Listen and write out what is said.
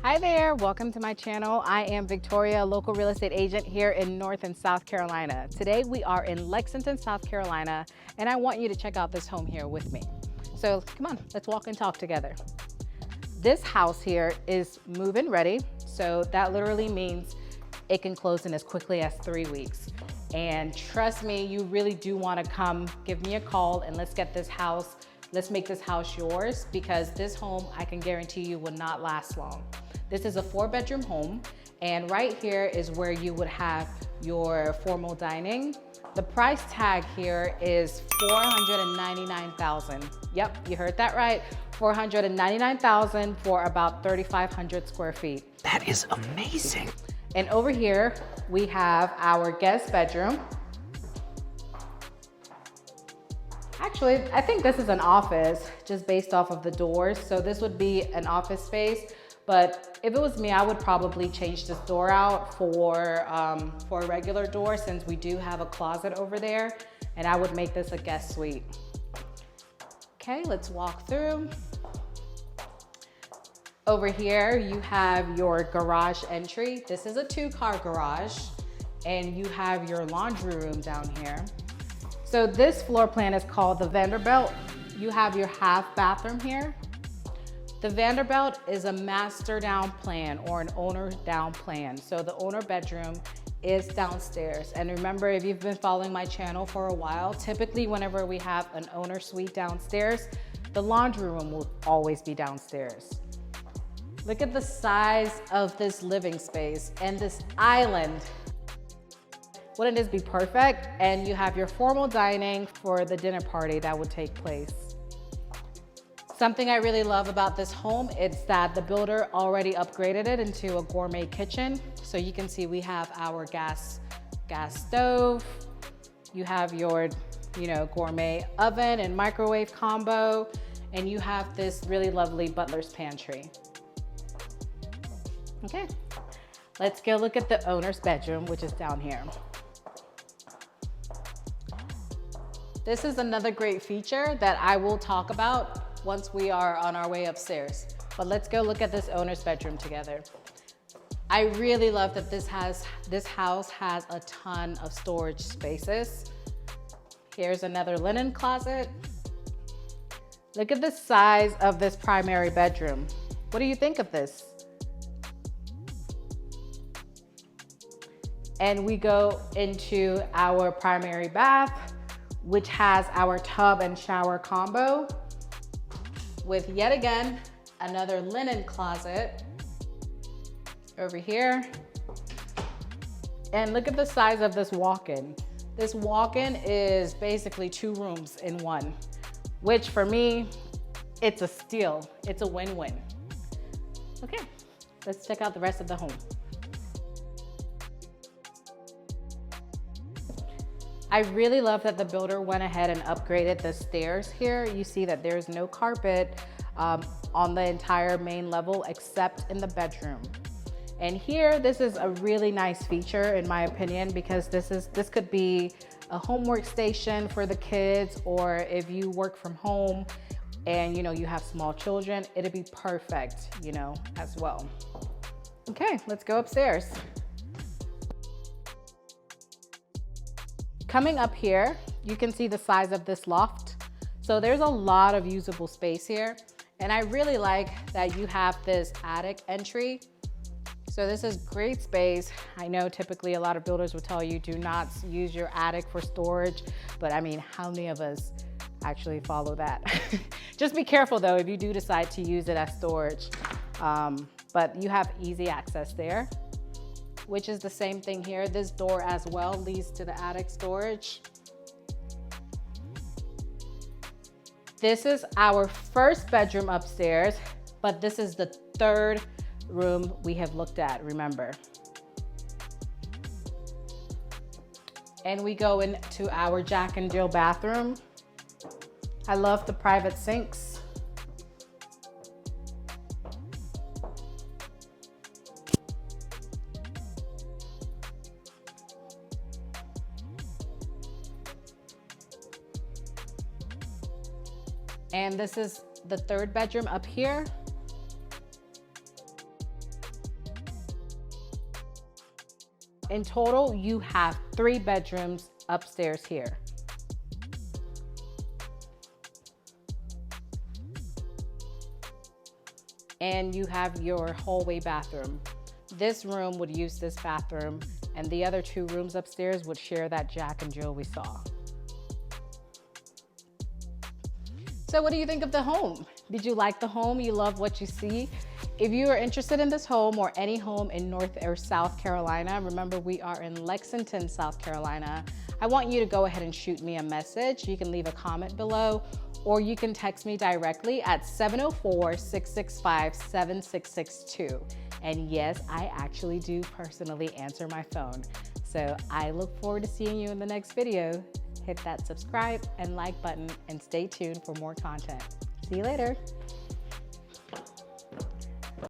Hi there, welcome to my channel. I am Victoria, local real estate agent here in North and South Carolina. Today we are in Lexington, South Carolina, and I want you to check out this home here with me. So come on, let's walk and talk together. This house here is move-in ready, so that literally means it can close in as quickly as 3 weeks. And trust me, you really do want to come give me a call and let's make this house yours, because this home, I can guarantee you, will not last long. This is a 4-bedroom home, and right here is where you would have your formal dining. The price tag here is $499,000. Yep, you heard that right. $499,000 for about 3,500 square feet. That is amazing. And over here, we have our guest bedroom. Actually, I think this is an office just based off of the doors. So this would be an office space, but if it was me, I would probably change this door out for a regular door, since we do have a closet over there, and I would make this a guest suite. Okay, let's walk through. Over here, you have your garage entry. This is a 2-car garage, and you have your laundry room down here. So this floor plan is called the Vanderbilt. You have your half bathroom here. The Vanderbilt is a master down plan or an owner down plan. So the owner bedroom is downstairs. And remember, if you've been following my channel for a while, typically whenever we have an owner suite downstairs, the laundry room will always be downstairs. Look at the size of this living space and this island. Wouldn't this be perfect? And you have your formal dining for the dinner party that would take place. Something I really love about this home is that the builder already upgraded it into a gourmet kitchen. So you can see we have our gas stove. You have your, gourmet oven and microwave combo, and you have this really lovely butler's pantry. Okay, let's go look at the owner's bedroom, which is down here. This is another great feature that I will talk about once we are on our way upstairs. But let's go look at this owner's bedroom together. I really love that this house has a ton of storage spaces. Here's another linen closet. Look at the size of this primary bedroom. What do you think of this? And we go into our primary bath, which has our tub and shower combo, with yet again another linen closet over here. And look at the size of this walk-in. This walk-in is basically 2 rooms in one, which for me, it's a steal. It's a win-win. Okay, let's check out the rest of the home. I really love that the builder went ahead and upgraded the stairs here. You see that there's no carpet on the entire main level except in the bedroom. And here, this is a really nice feature in my opinion, because this could be a homework station for the kids, or if you work from home and you have small children, it'd be perfect, as well. Okay, let's go upstairs. Coming up here, you can see the size of this loft. So there's a lot of usable space here. And I really like that you have this attic entry. So this is great space. I know typically a lot of builders will tell you do not use your attic for storage, but I mean, how many of us actually follow that? Just be careful though if you do decide to use it as storage. But you have easy access there, which is the same thing here. This door as well leads to the attic storage. This is our first bedroom upstairs, but this is the 3rd room we have looked at, remember. And we go into our Jack and Jill bathroom. I love the private sinks. And this is the 3rd bedroom up here. in total, you have 3 bedrooms upstairs here. And you have your hallway bathroom. This room would use this bathroom, and the other 2 rooms upstairs would share that Jack and Jill we saw. So what do you think of the home? Did you like the home? You love what you see? If you are interested in this home or any home in North or South Carolina, remember we are in Lexington, South Carolina, I want you to go ahead and shoot me a message. You can leave a comment below, or you can text me directly at 704-665-7662. And yes, I actually do personally answer my phone. So I look forward to seeing you in the next video. Hit that subscribe and like button and stay tuned for more content. See you later.